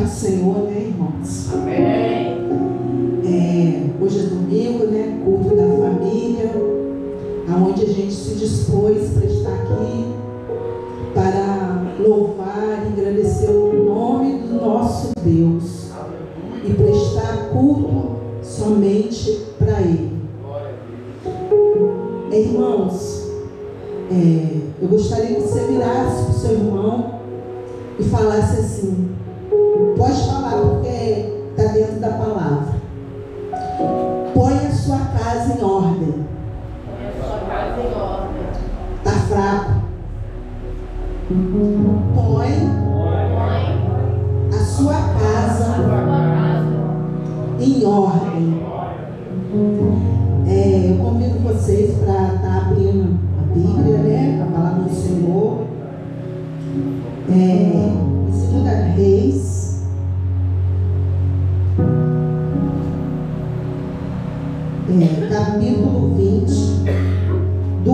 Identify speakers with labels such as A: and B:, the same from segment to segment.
A: Senhor, né, irmãos?
B: Amém.
A: Hoje é domingo, né? Culto da família, onde a gente se dispôs para estar aqui, para louvar e agradecer o nome do nosso Deus e prestar culto somente para Ele. Irmãos, eu gostaria que você virasse para o seu irmão e falasse assim: pode falar porque está dentro da palavra. Põe a sua casa em ordem.
B: Põe a sua casa em ordem.
A: Está fraco. Põe a sua casa em ordem. Eu convido vocês para estar abrindo a Bíblia, né? A palavra do Senhor. Em 2 Reis, capítulo 20, do 1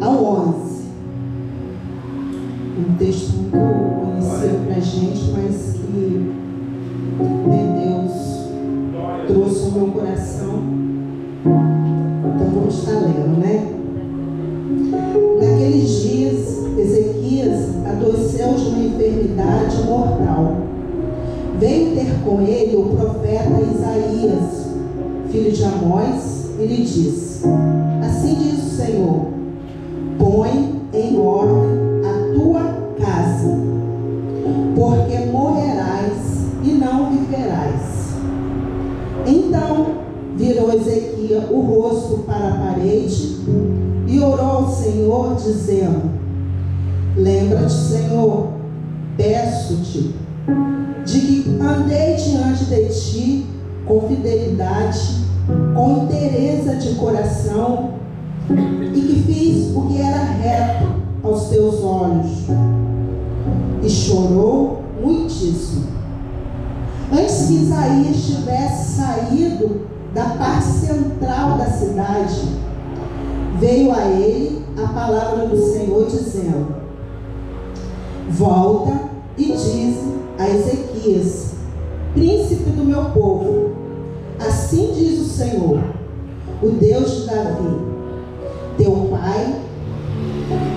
A: ao 11. Um texto muito conhecido para a gente, mas que Deus trouxe ao meu coração. Então vamos estar lendo, né? Naqueles dias, Ezequias adoeceu de uma enfermidade mortal. Veio ter com ele o profeta Isaías, filho de Amós, e lhe disse: assim diz o Senhor: põe em ordem a tua casa, porque morrerás e não viverás. Então virou Ezequias o rosto para a parede e orou ao Senhor, dizendo: lembra-te, Senhor, peço-te, de que andei diante de ti com fidelidade, com inteireza de coração, e que fiz o que era reto aos teus olhos. E chorou muitíssimo. Antes que Isaías tivesse saído da parte central da cidade, veio a ele a palavra do Senhor, dizendo: volta e diz a Ezequias, príncipe do meu povo: assim diz o Senhor, o Deus de Davi, teu pai,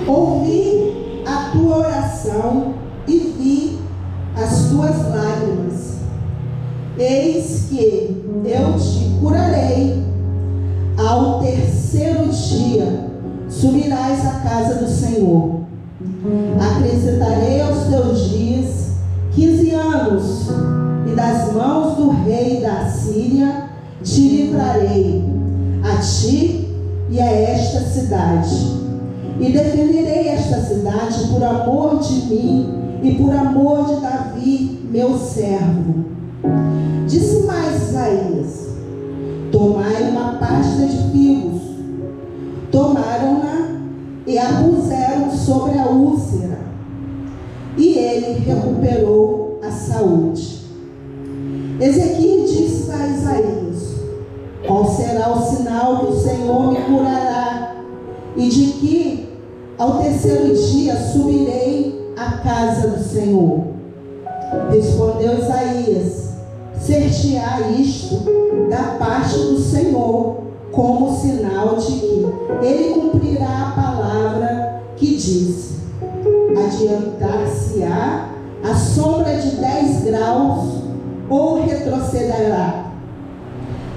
A: ouvi a tua oração e vi as tuas lágrimas. Eis que eu te curarei. Ao terceiro dia subirás à casa do Senhor. Acrescentarei aos teus dias 15 anos, e das mãos do rei da Assíria te livrarei, a ti e a esta cidade. E defenderei esta cidade por amor de mim e por amor de Davi, meu servo. Disse mais Isaías: tomai uma pasta de figos. Tomaram-na e a puseram sobre a úlcera, e ele recuperou a saúde. Ezequias disse a Isaías: qual será o sinal que o Senhor me curará, e de que ao terceiro dia subirei à casa do Senhor? Respondeu Isaías: ser-te-á isto da parte do Senhor, como sinal de que ele cumprirá a palavra que diz: adiantar-se-á a sombra de 10 graus, ou retrocederá.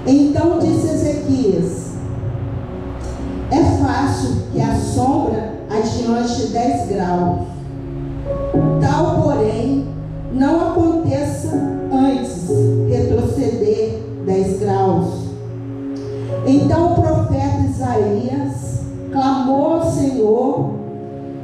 A: Então disse Ezequias: é fácil que a sombra adiante 10 graus. Tal, porém, não aconteça antes retroceder 10 graus. Então o profeta Isaías clamou ao Senhor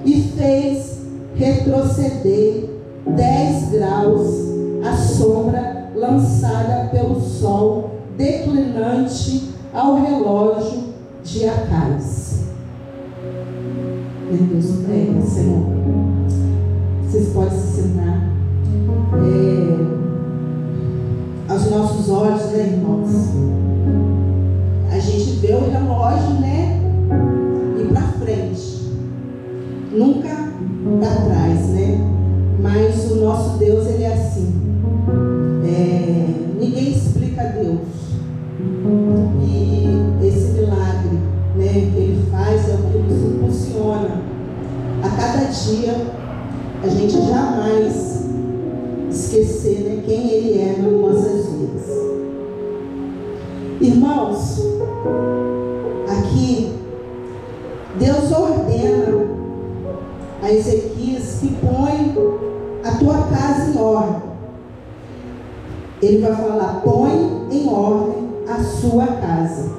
A: e fez retroceder 10 graus a sombra lançada pelo sol declinante ao relógio de Acais. Meu Deus, Senhor, vocês podem se sentar. Aos nossos olhos, né, irmãos, a gente vê o relógio, né, ir para frente, nunca para trás, né? Mas o nosso a gente jamais esquecer, né, quem Ele é nas nossas vidas. Irmãos, aqui Deus ordena a Ezequias que põe a tua casa em ordem. Ele vai falar: põe em ordem a sua casa.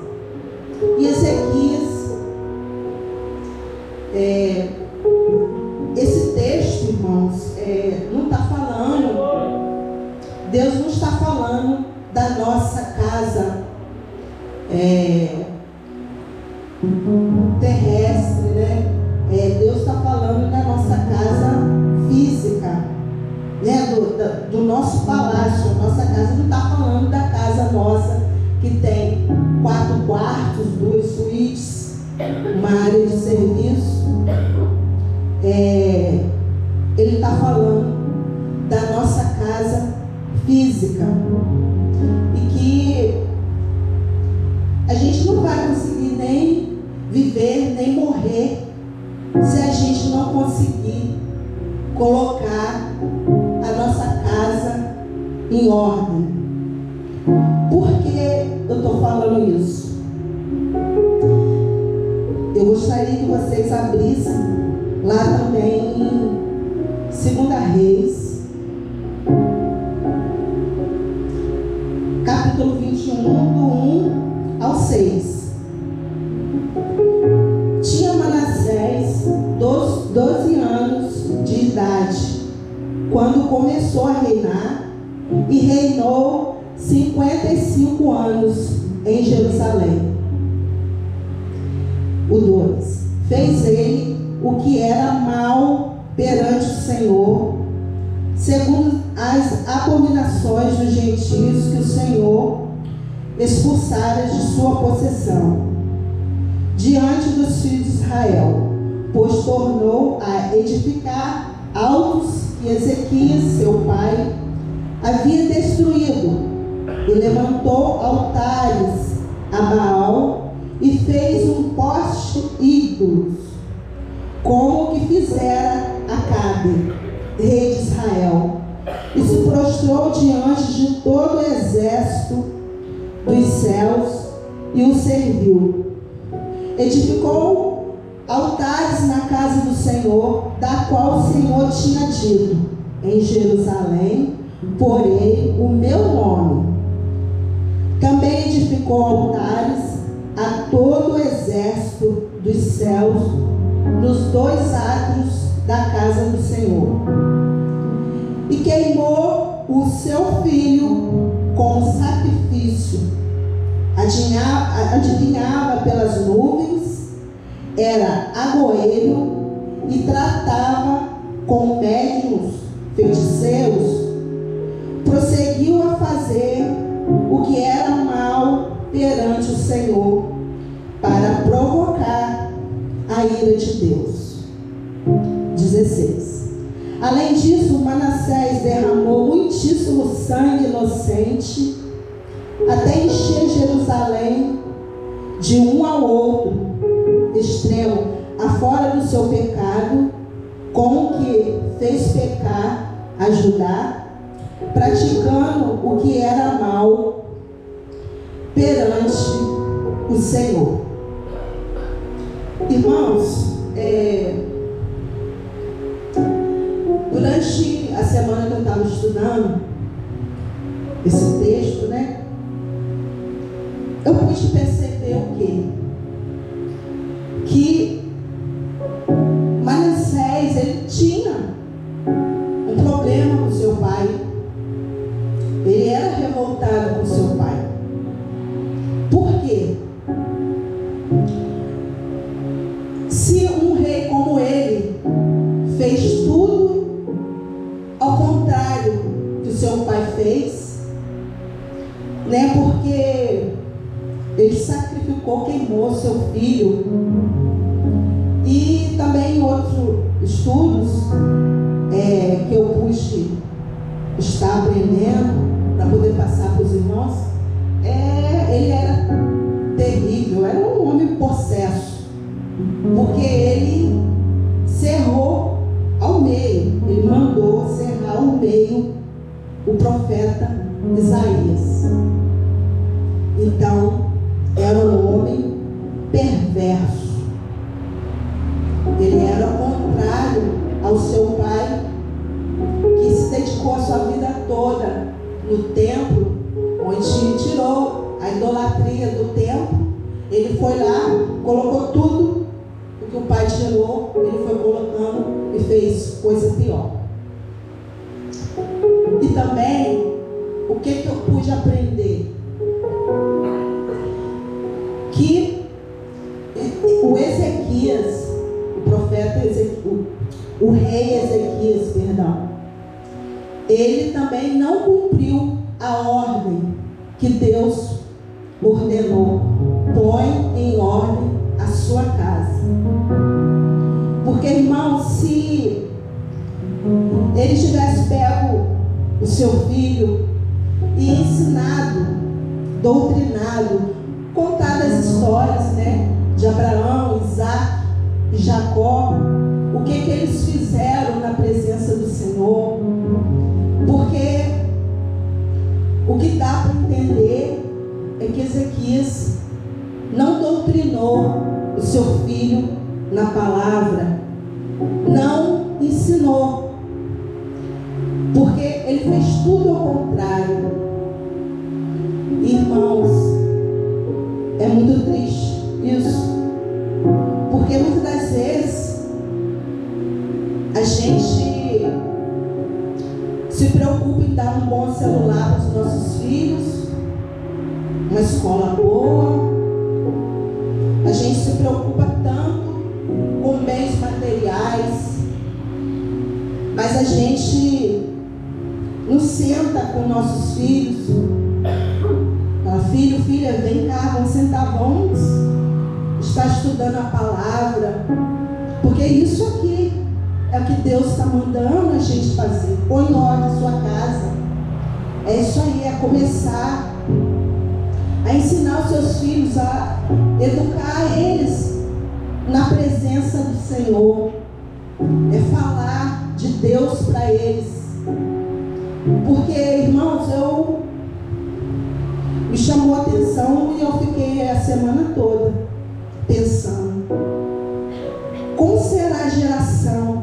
A: E Ezequias, esse texto, irmãos, não está falando, Deus não está falando da nossa casa terrestre, né? Deus está falando da nossa casa física, né? Do nosso palácio. A nossa casa não está falando da casa nossa que tem 4 quartos, 2 suítes, uma área de serviço. Ele está falando da nossa casa física, e que a gente não vai conseguir nem viver, nem morrer, se a gente não conseguir colocar a nossa casa em ordem. Por que eu estou falando isso? Eu gostaria que vocês abrissem lá também em 2 Reis, capítulo 21, do 1 ao 6. Tinha Manassés 12 anos de idade quando começou a reinar, e reinou 55 anos em Jerusalém. O 2. Fez ele o que era mal perante o Senhor, segundo as abominações dos gentios que o Senhor expulsara de sua possessão, diante dos filhos de Israel, pois tornou a edificar altos que Ezequias, seu pai, havia destruído, e levantou altares a Baal, e fez um poste ídolos, como o que fizera Acabe, rei de Israel, e se prostrou diante de todo o exército dos céus e o serviu. Edificou altares na casa do Senhor, da qual o Senhor tinha dito: em Jerusalém porei o meu nome. Também edificou altares a todo o exército dos céus nos 2 átrios da casa do Senhor. E queimou o seu filho como sacrifício. Adivinhava pelas nuvens, era agoeiro, e tratava com médiuns, feiticeiros. Prosseguiu a fazer o que era mal perante o Senhor, para provocar a ira de Deus. 16. Além disso, Manassés derramou muitíssimo sangue inocente, até encher Jerusalém de um ao outro extremo, afora do seu pecado, com o que fez pecar a Judá, praticando o que era mal perante o Senhor. Irmãos, durante a semana que eu estava estudando esse texto, né, eu pude perceber o quê? Que Manassés, ele tinha um problema com seu pai. Ele era revoltado com seu pai. Por quê? Se um rei como ele fez tudo ao contrário que o seu pai fez, né? Porque ele sacrificou, queimou seu filho. E também em outros estudos que eu pude estar aprendendo para poder passar para os irmãos, ele era terrível, era um homem possesso, porque ele cerrou ao meio, ele profeta Isaías. Então, era um homem perverso. Ele era contrário ao seu pai, que se dedicou a sua vida toda no templo, onde tirou a idolatria do templo. Ele foi lá, colocou tudo o que o pai tirou, ele foi colocando e fez coisa pior. E também, o que eu pude aprender? Que o Ezequias, o profeta Ezequias, o rei Ezequias, perdão, ele também não cumpriu a ordem que Deus ordenou. Põe em ordem a sua casa. Porque, irmão, se ele tivesse pego o seu filho e ensinado, doutrinado, contado as histórias, né, de Abraão, Isaac e Jacó, o que eles fizeram na presença do Senhor. Porque o que dá para entender é que Ezequias não doutrinou o seu filho na palavra, não ensinou, porque ele fez tudo ao contrário. Irmãos, é muito triste isso, porque muitas das vezes a gente se preocupa em dar um bom celular para os nossos filhos, uma escola boa. A gente se preocupa tanto com bens materiais, mas a gente não senta com nossos filhos. Fala, filho, filha, vem cá, vamos sentar, vamos estar estudando a palavra, porque isso aqui é o que Deus está mandando a gente fazer. Põe em ordem a sua casa. É isso aí, é começar a ensinar os seus filhos, a educar eles na presença do Senhor. É falar de Deus para eles. Porque, irmãos, me chamou a atenção e eu fiquei a semana toda pensando: como será a geração,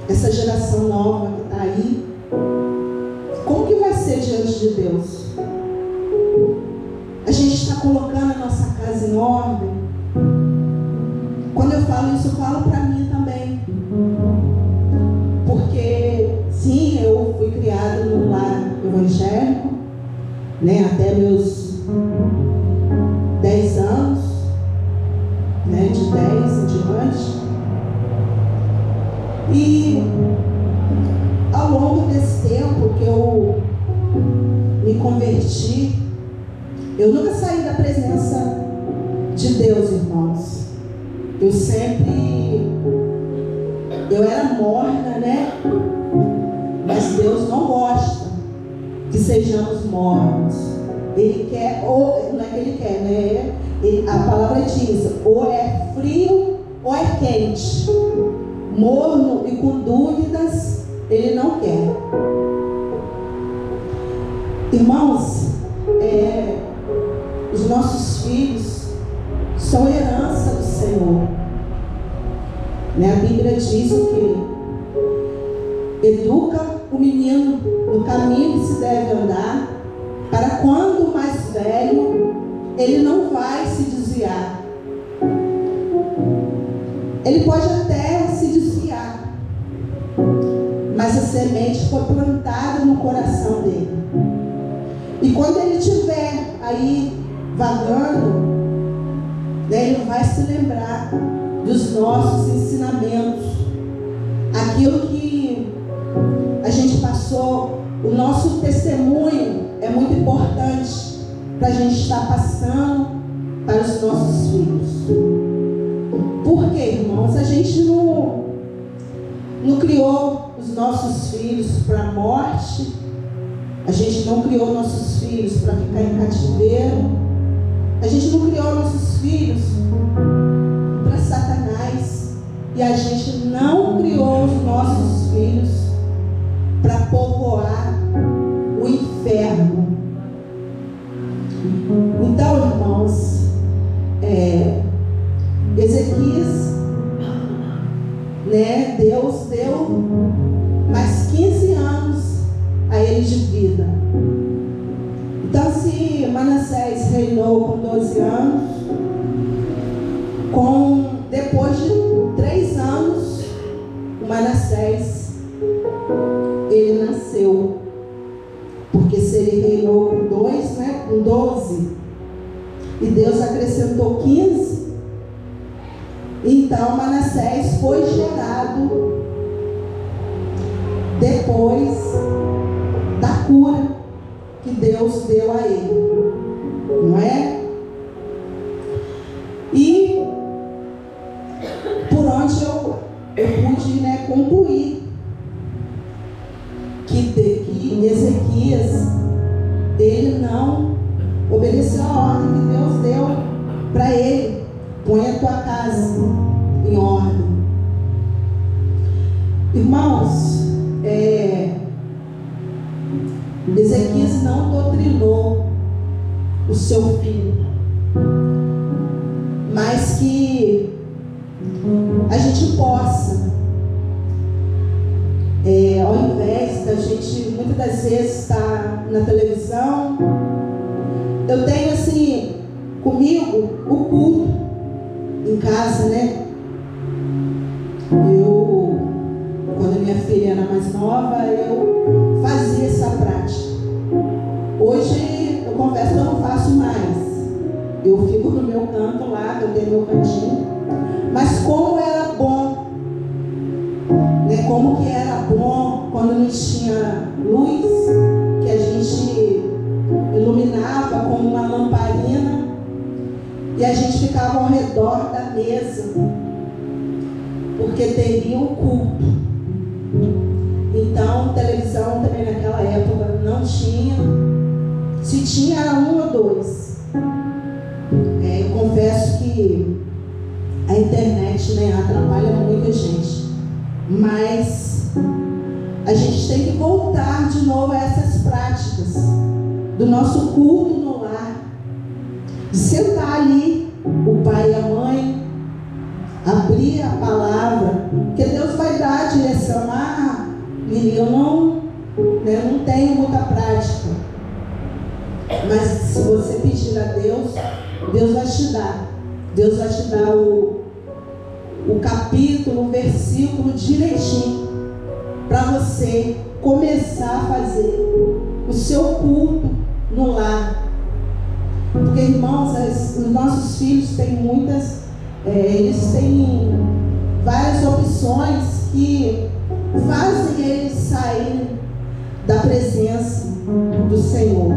A: essa geração nova que está aí? Como que vai ser diante de Deus? A gente está colocando a nossa casa em ordem? Quando eu falo isso, eu falo para mim também. Porque, sim, eu fui criada num lar evangélico, né, até meus 10 anos, né, de 10 em diante. E ao longo desse tempo que eu me converti, eu nunca saí da presença de Deus, irmãos. Eu era morna, né? Mas Deus não gosta que sejamos mornos. Ele quer, ou não é que ele quer, né? A palavra diz: ou é frio ou é quente. Morno e com dúvidas, ele não quer. Irmãos, os nossos filhos são herança do Senhor, né? A Bíblia diz o que? Educa o menino no caminho que se deve andar, para quando mais velho, ele não vai se desviar. Ele pode até se desviar, mas a semente foi plantada no coração dele. E quando ele estiver aí vagando, né, ele vai se lembrar dos nossos ensinamentos, aquilo que a gente passou. O nosso testemunho é muito importante para a gente estar passando para os nossos filhos. Por quê, irmãos? A gente não criou os nossos filhos para a morte. A gente não criou nossos filhos para ficar em cativeiro. A gente não criou nossos filhos para Satanás. E a gente não criou os nossos filhos para povoar Manassés, ele nasceu. Porque se ele reinou com 2, né, com 12, e Deus acrescentou 15, então Manassés foi gerado depois da cura que Deus deu a ele, não é? E por onde eu pude, né, concluir que Ezequias, ele não obedeceu a ordem que Deus deu para ele: põe a tua casa em ordem. Irmãos, Ezequias não doutrinou o seu filho, mas que a gente possa, ao invés da gente muitas das vezes estar na televisão, eu tenho assim comigo o culto em casa, né? Quando minha filha era mais nova, eu fazia essa prática. Hoje eu confesso que eu não faço mais. Eu fico no meu canto lá, eu tenho meu cantinho. Mas como era bom, né? Como que era bom quando não tinha luz, que a gente iluminava com uma lamparina e a gente ficava ao redor da mesa, porque teria o culto. Então, televisão também naquela época não tinha. Se tinha, era 1 ou 2. Eu confesso que a internet, né, atrapalha muita gente. Mas a gente tem que voltar de novo a essas práticas do nosso culto no lar. De sentar ali, o pai e a mãe, abrir a palavra, que Deus vai dar a direção. Lili, eu não tenho muita prática, mas se você pedir a Deus, Deus vai te dar. Deus vai te dar o capítulo, o versículo direitinho, para você começar a fazer o seu culto no lar. Porque, irmãos, os nossos filhos têm muitas, eles têm várias opções que fazem eles saírem da presença do Senhor.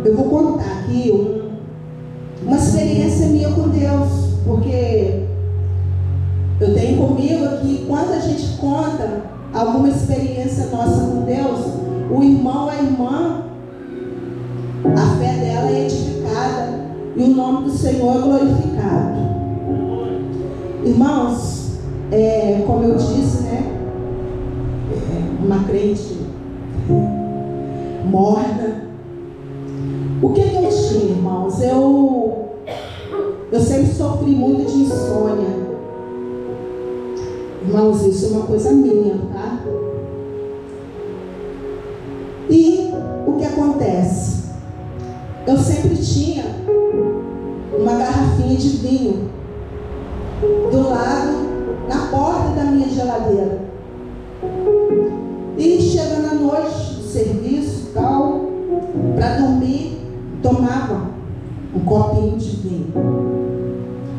A: Eu vou contar aqui uma experiência minha com Deus, porque eu tenho comigo aqui, quando a gente conta alguma experiência nossa com Deus, o irmão, a irmã, a fé dela é edificada e o nome do Senhor é glorificado. Irmãos, como eu disse, né, uma crente morna. O que eu tinha, irmãos? Eu sempre sofri muito de insônia. Irmãos, isso é uma coisa minha, tá? E o que acontece? Eu sempre tinha uma garrafinha de vinho do lado, na porta da minha geladeira. E chegando à noite do serviço, tal, para dormir, tomava um copinho de vinho.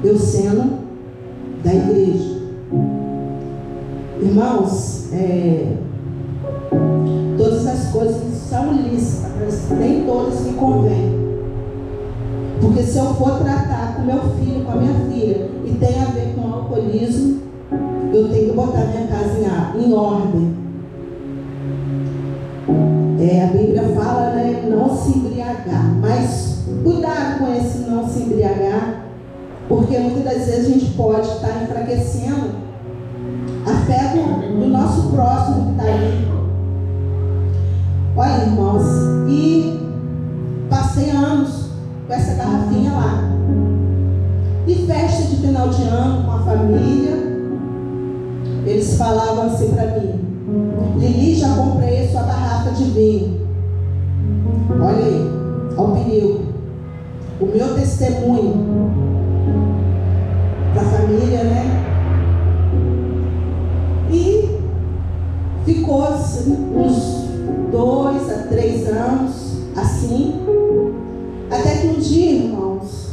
A: Eu sendo da igreja. Irmãos, todas as coisas são lícitas, mas nem todas me convêm. Porque se eu for tratar com meu filho, com a minha filha, e tem a ver com alcoolismo, eu tenho que botar minha casa em ordem. A Bíblia fala, né, não se embriagar, mas cuidado com esse não se embriagar, porque muitas das vezes a gente pode estar enfraquecendo a fé do nosso próximo que está ali. Olha, irmãos, e passei anos com essa garrafinha lá. E festa de final de ano com a família, eles falavam assim para mim: Lili, já comprei a sua garrafa de vinho. Olha aí, olha o perigo. O meu testemunho para a família, né? E ficou uns 2 a 3 anos assim, até que um dia, irmãos,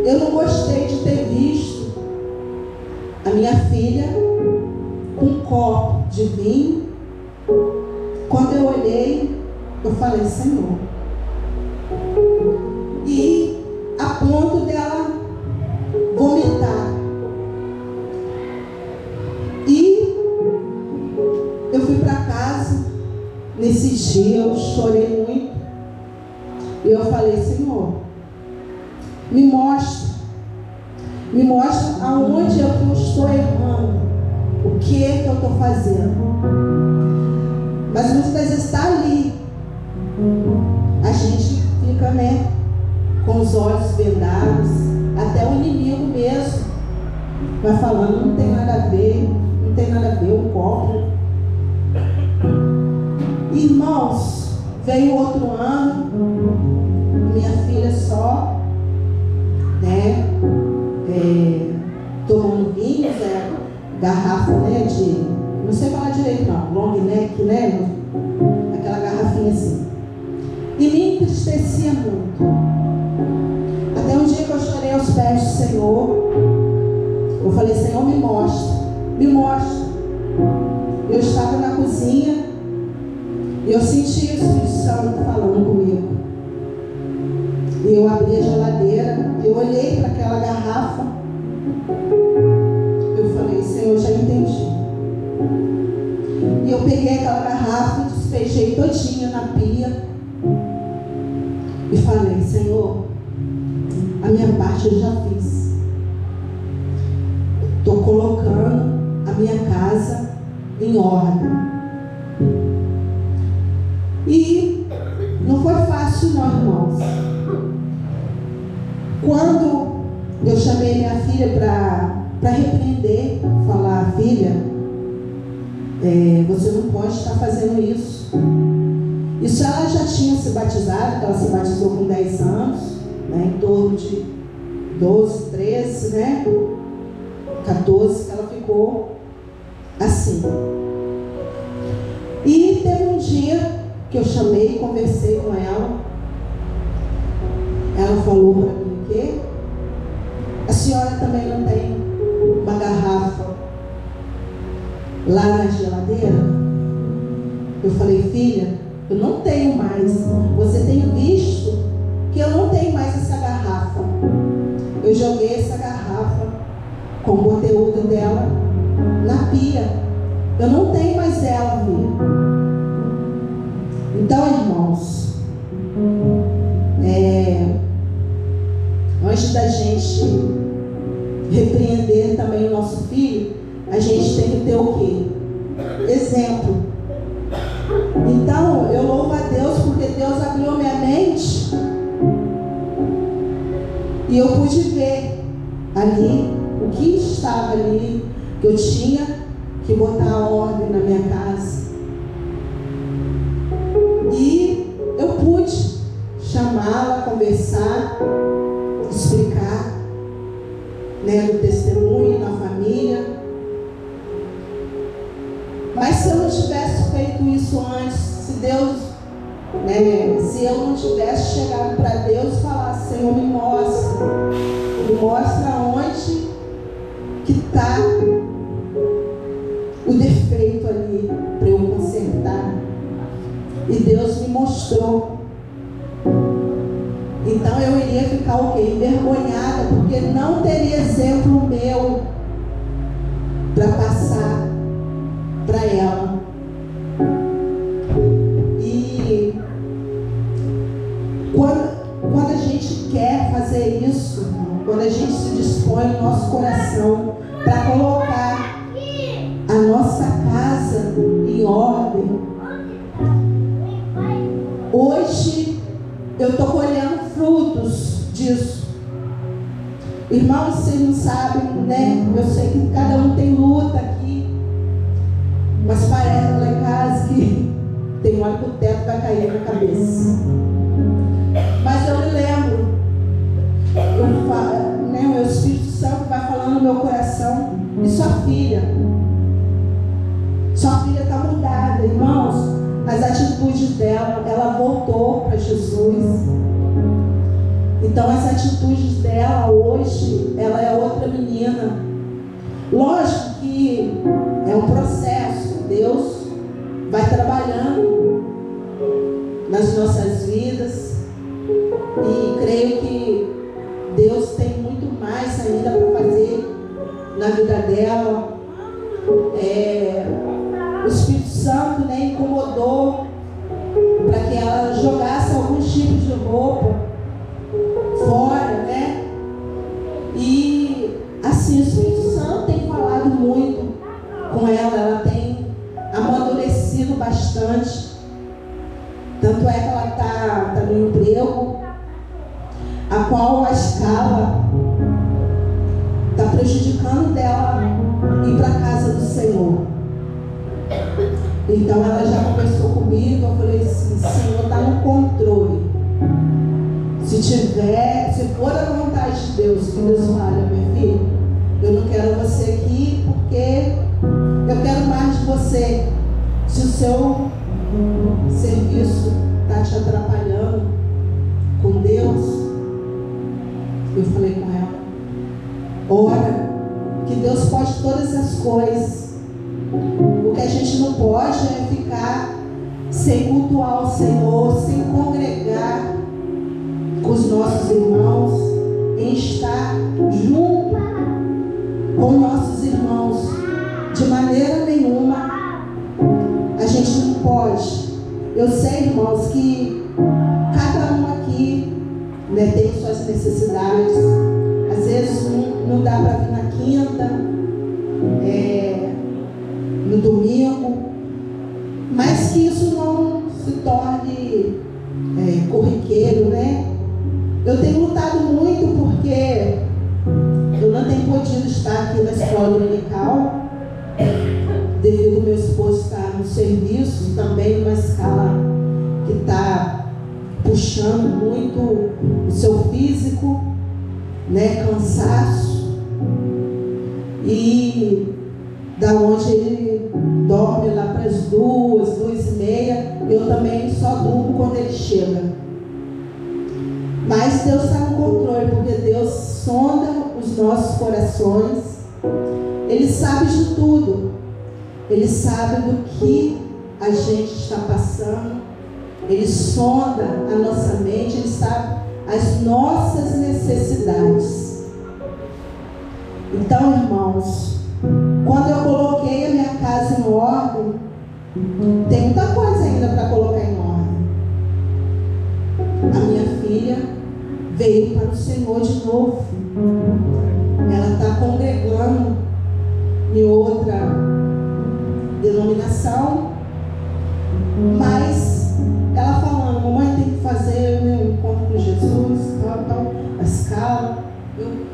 A: eu não gostei de ter visto a minha filha com um copo de vinho. Quando eu olhei, eu falei: Senhor. E a ponto dela vomitar. E eu fui para casa. Nesse dia eu chorei muito. E eu falei: Senhor, me mostra aonde eu estou errando, o que é que eu estou fazendo. Mas muitas vezes está ali, a gente fica, né, com os olhos vendados, até o inimigo mesmo vai falando: não tem nada a ver, não tem nada a ver o copo. Irmãos, veio outro ano, minha filha só, né, tomando vinho, garrafa, né, de, não sei falar direito não, long neck, né, aquela garrafinha assim. E me entristecia muito. Até um dia que eu chorei aos pés do Senhor. Eu falei: Senhor, me mostra, me mostra. Eu estava na cozinha e eu senti o Espírito Santo falando comigo. E eu abri a geladeira, eu olhei para aquela garrafa. Eu falei: Senhor, já entendi. E eu peguei aquela garrafa e despejei todinha na pia. E falei: Senhor, a minha parte eu já fiz. Estou colocando a minha casa em ordem. E não foi fácil não, irmãos. Quando eu chamei minha filha para repreender, falar: filha, você não pode estar fazendo isso. Isso ela já tinha se batizado, ela se batizou com 10 anos, né, em torno de 12, 13, né, 14, ela ficou assim. E teve um dia que eu chamei e conversei com ela. Ela falou para mim: o quê? A senhora também não tem uma garrafa lá na geladeira? Eu falei: filha, eu não tenho mais. Você tem visto que eu não tenho mais essa garrafa. Eu joguei essa garrafa com o conteúdo dela na pia. Eu não tenho mais ela, filha. Então, irmãos, antes da gente repreender também o nosso filho, a gente tem que ter o quê? Exemplo. Então, eu louvo a Deus porque Deus abriu minha mente e eu pude ver ali o que estava ali, que eu tinha que botar a ordem na minha casa. E eu pude chamá-la, conversar, explicar, né, no testemunho, na família. Mas se eu não tivesse feito isso antes, se Deus, né, se eu não tivesse chegado para Deus e falar: Senhor, me mostra onde que está o defeito ali para eu consertar. E Deus me mostrou. Então eu iria ficar o quê? Envergonhada, porque não teria exemplo meu para passar para ela. E quando a gente quer fazer isso, quando a gente se dispõe no nosso coração para colocar a nossa casa em ordem, hoje eu estou colhendo frutos disso. Irmãos, vocês não sabem, né? Eu sei que cada um tem luta aqui, mas parece lá em casa que tem hora que o teto vai cair na cabeça. Mas eu me lembro, né, o meu Espírito Santo vai coração de sua filha. Sua filha está mudada, irmãos. As atitudes dela, ela voltou para Jesus. Então as atitudes dela hoje, ela é outra menina. Lógico que é um processo. Deus vai trabalhando nas nossas vidas. E creio que Deus tem muito mais ainda para fazer na vida dela. O Espírito Santo, né, incomodou para que ela jogasse alguns tipos de roupa fora, né? E assim, o Espírito Santo tem falado muito com ela. Ela tem amadurecido bastante. Tanto é que ela está no emprego, a qual a escala está prejudicando dela ir para a casa do Senhor. Então ela já conversou comigo. Eu falei assim: Senhor, está no controle. Se for a vontade de Deus, que Deus fale, minha filha, eu não quero você aqui porque eu quero mais de você. Se o seu serviço está te atrapalhando com Deus, eu falei com ela: ora, que Deus pode todas as coisas. O que a gente não pode é ficar sem cultuar o Senhor, sem congregar com os nossos irmãos, em estar junto com nossos irmãos. De maneira nenhuma a gente não pode. Eu sei, irmãos, que cada um aqui, né, tem suas necessidades. Às vezes não dá para vir na quinta, no domingo, mas que isso não se torne corriqueiro, né? Eu tenho lutado muito porque eu não tenho podido estar aqui na escola dominical, devido ao meu esposo estar no serviço, também numa escala que está puxando muito o seu físico, né? Cansaço. E da onde ele dorme lá para as 2h30, eu também só durmo quando ele chega. Mas Deus está no controle, porque Deus sonda os nossos corações. Ele sabe de tudo. Ele sabe do que a gente está passando. Ele sonda a nossa mente. Ele sabe as nossas necessidades. Então, irmãos, quando eu coloquei a minha casa em ordem, tem muita coisa ainda para colocar em ordem. A minha filha veio para o Senhor de novo. Ela está congregando em outra denominação, mas ela falando: mamãe, tem que fazer meu encontro com Jesus, tal, a escala.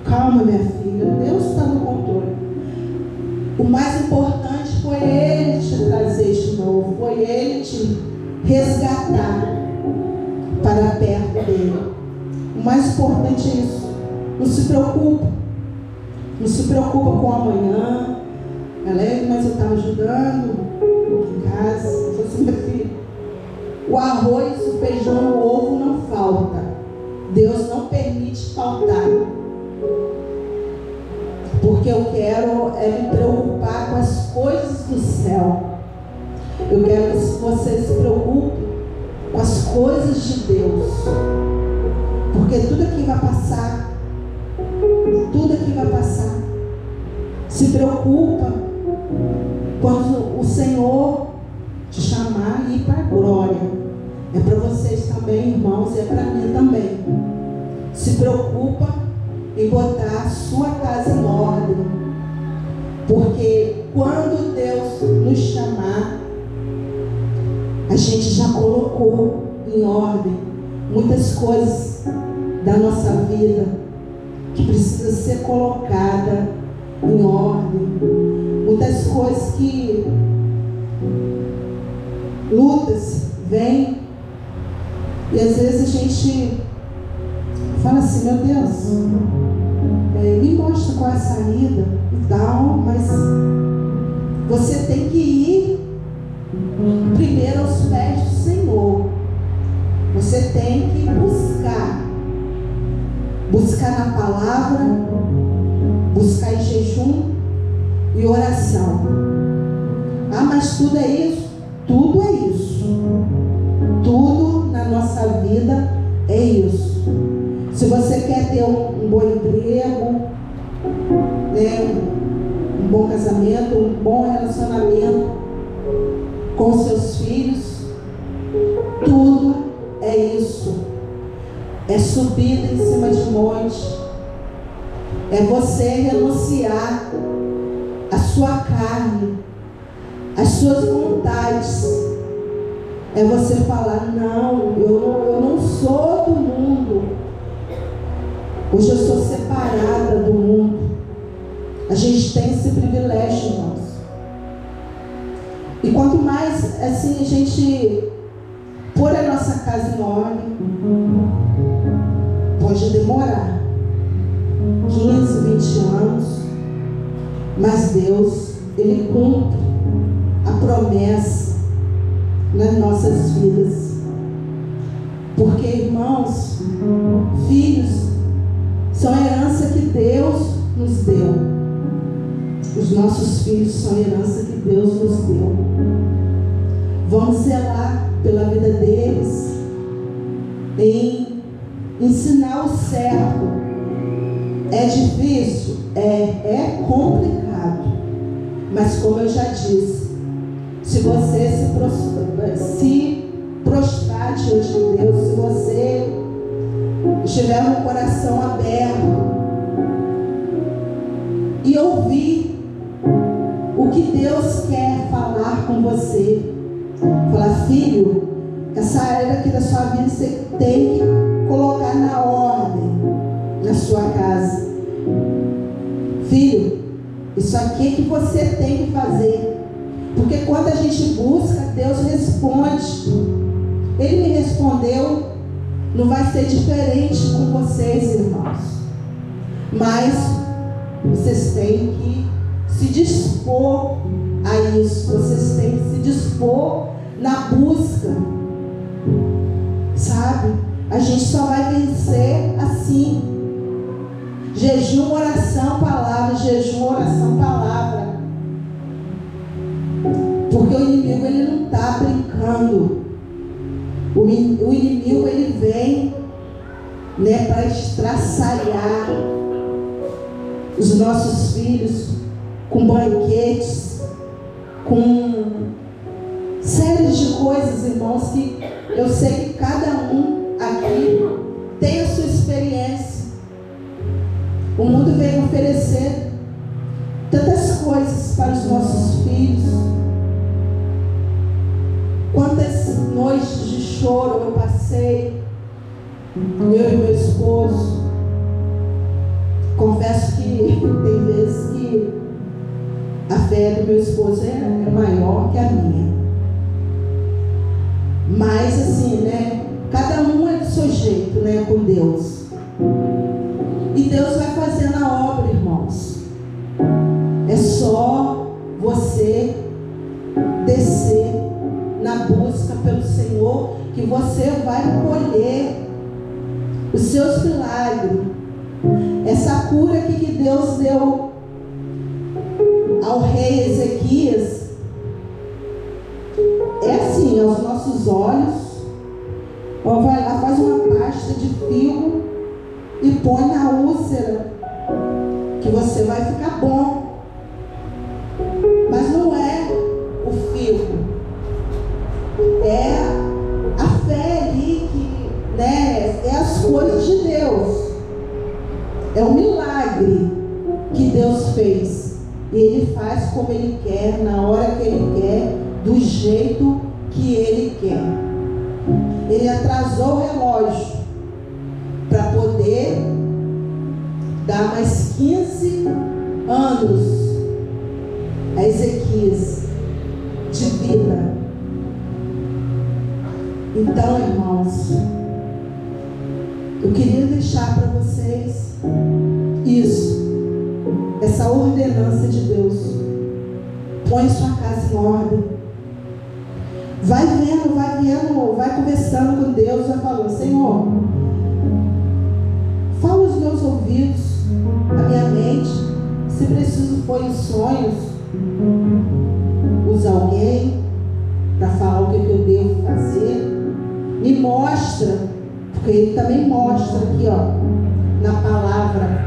A: Calma, minha filha, Deus está no controle. O mais importante foi Ele te trazer de novo, foi Ele te resgatar para perto dele. O mais importante é isso. Não se preocupa. Não se preocupa com amanhã. Galera, mas eu estava ajudando em casa. Eu falei assim: minha filha, o arroz, o feijão, o ovo não falta. Deus não permite faltar. Porque eu quero me preocupar com as coisas do céu. Eu quero que você se preocupe com as coisas de Deus. Porque tudo aqui vai passar. Tudo aqui vai passar. Se preocupa quando o Senhor te chamar e ir para a glória. É para vocês também, irmãos, e é para mim também. Se preocupa em botar a sua casa em ordem. Porque quando Deus nos chamar, a gente já colocou em ordem muitas coisas da nossa vida que precisa ser colocada em ordem. Muitas coisas que lutas vêm e às vezes a gente fala assim: meu Deus, me mostra qual é a saída e tal, mas você tem que ir primeiro aos pés do Senhor. Você tem que buscar na palavra, buscar em jejum e oração. Ah, mas tudo é isso? Tudo é isso. Tudo na nossa vida é isso. Se você quer ter um bom emprego, né, um bom casamento, um bom relacionamento com seus filhos, tudo é isso. É subida em cima de monte. É você renunciar a sua carne, as suas vontades. É você falar: não, eu não sou do mundo. Hoje eu sou separada do mundo. A gente tem esse privilégio, irmãos. E quanto mais assim a gente pôr a nossa casa em ordem, pode demorar 15, 20 anos, mas Deus, Ele cumpre a promessa nas nossas vidas. Porque, irmãos, filhos são a herança que Deus nos deu. Os nossos filhos são a herança que Deus nos deu. Vamos zelar pela vida deles, em ensinar o certo. É difícil? É complicado. Mas como eu já disse, se você se prostrar diante de Deus, se você estiver com o coração aberto e ouvir o que Deus quer falar com você, falar: filho, essa área aqui da sua vida você tem que colocar na ordem na sua casa. Filho, isso aqui é que você tem que fazer. Porque quando a gente busca, Deus responde. Ele me respondeu. Não vai ser diferente com vocês, irmãos. Mas vocês têm que se dispor a isso. Vocês têm que se dispor na busca. Sabe? A gente só vai vencer assim. Jejum, oração, palavra. Jejum, oração, palavra. Porque o inimigo, ele não está brincando. O inimigo, ele vem, né, para estraçalhar os nossos filhos com banquetes, com séries de coisas, irmãos, que eu sei que cada um aqui tem a sua experiência. O mundo vem oferecer tantas coisas para os nossos filhos. Quantas noites de choro eu passei, eu e meu esposo. Confesso que tem vezes que a fé do meu esposo é maior que a minha. Mas assim, né? Cada um é do seu jeito, né? Com Deus. E Deus vai fazendo a obra, irmãos. É só você descer na busca pelo Senhor, que você vai colher os seus milagres. Essa cura aqui que Deus deu ao rei Ezequias é assim, aos nossos olhos. Ó, vai lá, faz uma pasta de figo e põe na úlcera, que você vai ficar bom. Mas não é o figo, é a fé ali que, né, é as coisas de Deus. É um milagre que Deus fez. E Ele faz como Ele quer, na hora que Ele quer, do jeito que Ele quer. Ele atrasou o relógio para poder dar mais 15 anos a Ezequias de vida. Então, irmãos, eu queria deixar para vocês, e Isso. Essa ordenança de Deus. Põe sua casa em ordem. Vai vendo, vai conversando com Deus, vai falando: Senhor, fala os meus ouvidos, a minha mente, se preciso for em sonhos, usa alguém para falar o que eu devo fazer, me mostra, porque Ele também mostra aqui, ó, na palavra,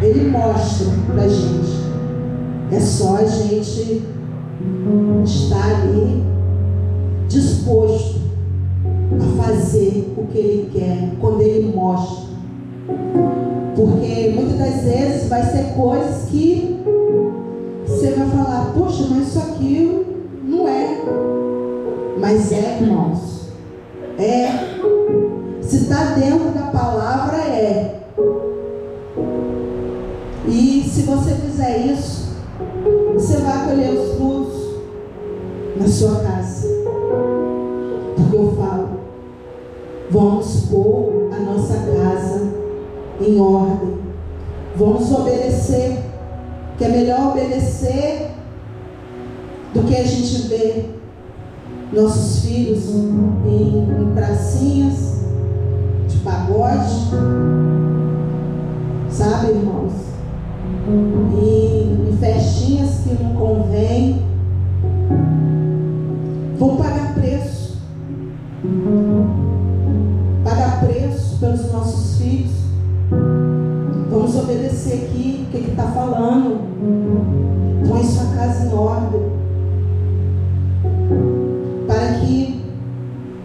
A: Ele mostra pra gente, é só a gente estar ali disposto a fazer o que Ele quer, quando Ele mostra. Porque muitas das vezes vai ser coisas que você vai falar: poxa, mas isso aqui não é. Mas é, irmãos. É. Se está dentro da palavra, é. E se você fizer isso, você vai colher os frutos na sua casa. Porque eu falo: vamos pôr a nossa casa em ordem. Vamos obedecer, que é melhor obedecer do que a gente vê nossos filhos em pracinhas de pagode, sabe, irmãos? Em festinhas que não convém. Vão pagar preço. Pagar preço pelos nossos filhos. Vamos obedecer aqui o que está falando. Põe sua casa em ordem, para que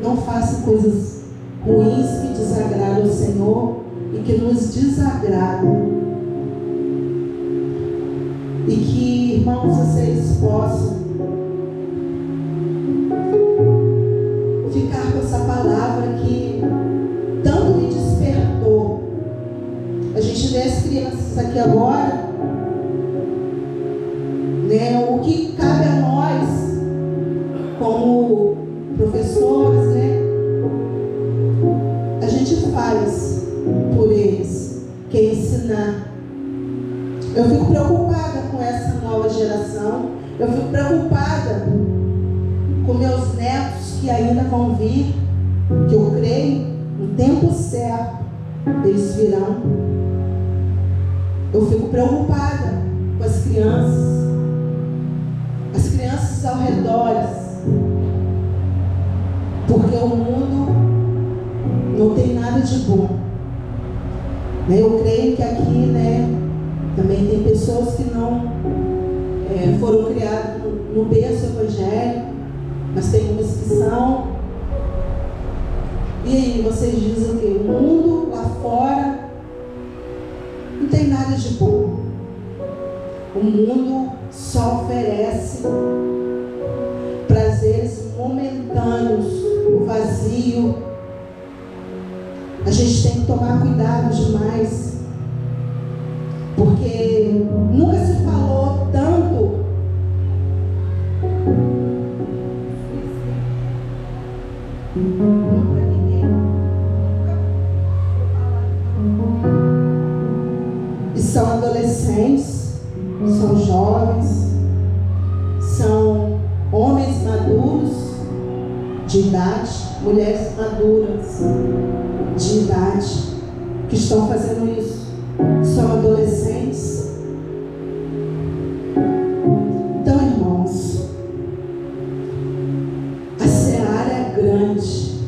A: não faça coisas ruins que desagradam ao Senhor e que nos desagradam. E que, irmãos, vocês possam ficar com essa palavra que tanto me despertou. A gente vê as crianças aqui agora, né? O que cabe a nós, como professores, né? A gente faz por eles, que é ensinar. Eu fico preocupada com essa nova geração. Eu fico preocupada com meus netos que ainda vão vir, que eu creio, no tempo certo, eles virão. Eu fico preocupada com as crianças ao redor, porque o mundo não tem nada de bom. Eu creio que aqui, né, também tem pessoas que não foram criadas no berço evangélico, mas tem umas que são. E aí, vocês dizem que o mundo lá fora não tem nada de bom. O mundo só oferece prazeres momentâneos, o vazio. A gente tem que tomar cuidado demais, porque nunca se falou tanto e são adolescentes, são jovens, são homens maduros de idade, mulheres maduras de idade que estão fazendo isso. São adolescentes. Então, irmãos, a seara é grande,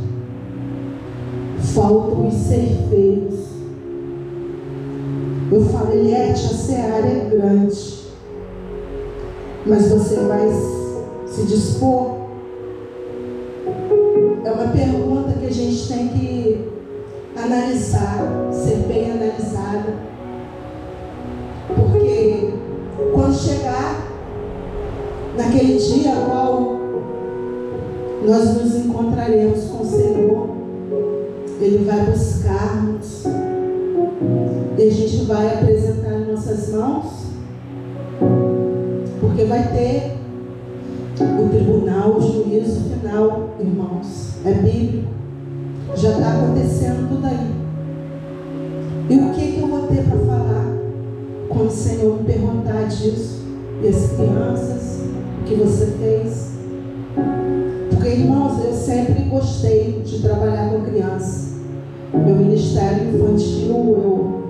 A: faltam os ceifeiros. Eu falo: Eliette, a seara é grande, mas você vai se dispor? É uma pergunta que a gente tem que analisar, ser bem analisada, porque quando chegar naquele dia ao qual nós nos encontraremos com o Senhor, Ele vai buscar-nos e a gente vai apresentar em nossas mãos, porque vai ter o tribunal, o juízo final, irmãos. É bíblico, já está acontecendo tudo aí. E o que eu vou ter para falar? o Senhor me perguntar disso, e as crianças, o que você fez. Porque, irmãos, eu sempre gostei de trabalhar com crianças. Meu ministério infantil,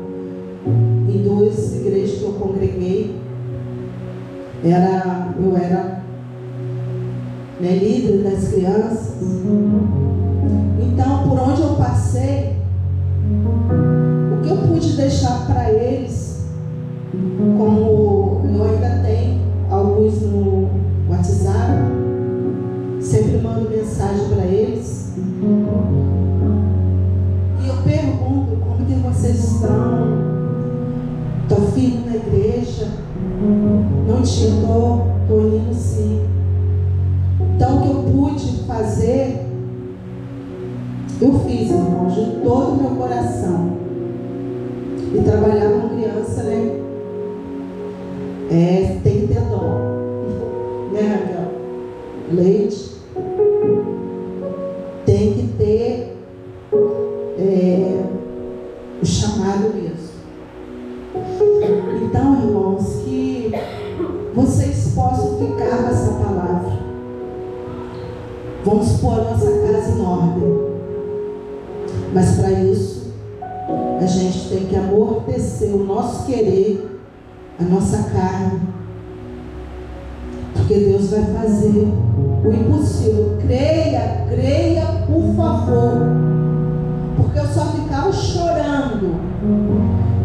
A: em 2 igrejas que eu congreguei, eu era líder das crianças. Então, por onde eu passei, o que eu pude deixar para eles, como eu ainda tenho alguns no WhatsApp, sempre mando mensagem para eles, e eu pergunto: como que vocês estão? Estou firme na igreja? Não estou indo sim. Então, o que eu pude fazer, eu fiz, irmãos, de todo o meu coração. E trabalhar com criança, né? Tem que ter dom. Né, Raquel? Leite. Tem que ter o chamado mesmo. Então, irmãos, que vocês possam ficar com essa palavra. Vamos pôr a nossa casa em ordem. Mas para isso, a gente tem que amortecer o nosso querer, a nossa carne. Porque Deus vai fazer o impossível. Creia, por favor. Porque eu só ficava chorando.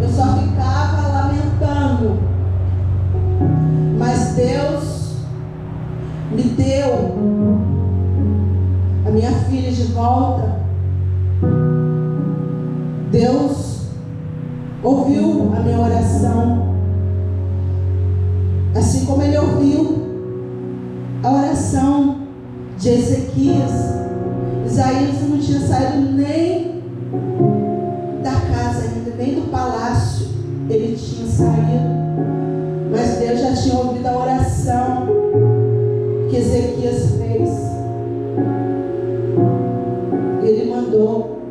A: Eu só ficava lamentando. Mas Deus me deu a minha filha de volta. Deus ouviu a minha oração, assim como Ele ouviu a oração de Ezequias. Isaías não tinha saído nem da casa ainda, nem do palácio ele tinha saído, mas Deus já tinha ouvido a oração que Ezequias fez. Ele mandou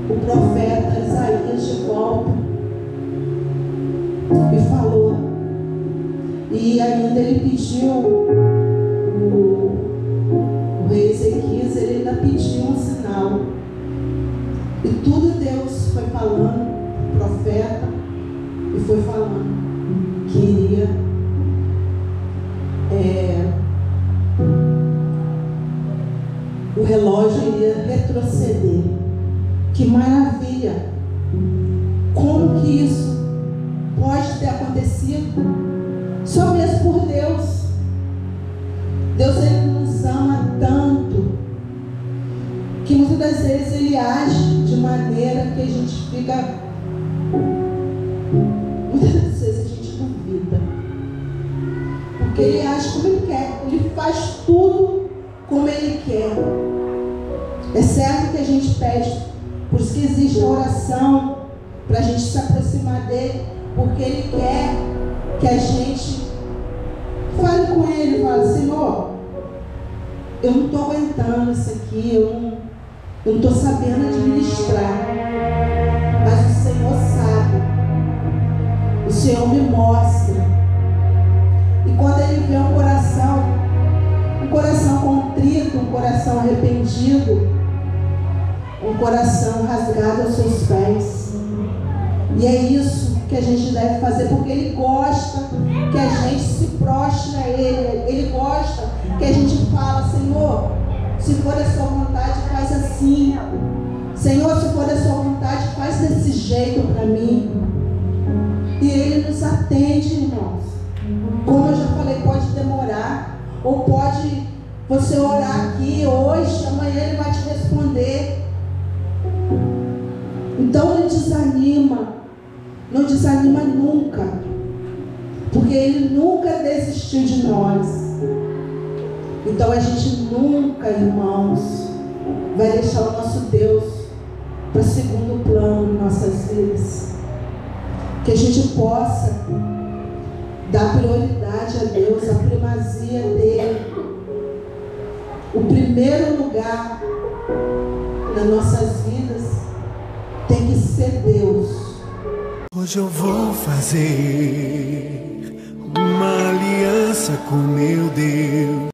A: o profeta Isaías de volta e falou. E ainda ele pediu, o rei Ezequias, ele ainda pediu um sinal. E tudo Deus foi falando, o profeta, e foi falando que iria o relógio iria retroceder. Que maravilha! Como que isso pode ter acontecido? Só mesmo por Deus. Deus, Ele nos ama tanto que muitas das vezes Ele age de maneira que a gente fica, muitas das vezes a gente duvida, porque Ele age como Ele quer. Ele faz tudo como Ele quer. É certo que a gente pede, por isso que existe a oração, para a gente se aproximar dEle, porque Ele quer que a gente fale com Ele, fale: Senhor, eu não estou aguentando isso aqui, eu não estou sabendo administrar, mas o Senhor sabe, o Senhor me mostra. E quando Ele vê um coração contrito, um coração arrependido, um coração rasgado aos seus pés, e é isso que a gente deve fazer, porque Ele gosta que a gente se prostre a Ele. Ele gosta que a gente fala: Senhor, se for a sua vontade, faz assim. Senhor, se for a sua vontade, faz desse jeito para mim. E Ele nos atende, irmãos. Como eu já falei, pode demorar, ou pode você orar aqui hoje, amanhã Ele vai te responder. Então não desanima nunca, porque Ele nunca desistiu de nós. Então a gente nunca, irmãos, vai deixar o nosso Deus para segundo plano em nossas vidas. Que a gente possa dar prioridade a Deus, a primazia dEle. O primeiro lugar nas nossas vidas tem que ser Deus.
C: Hoje eu vou fazer uma aliança com meu Deus.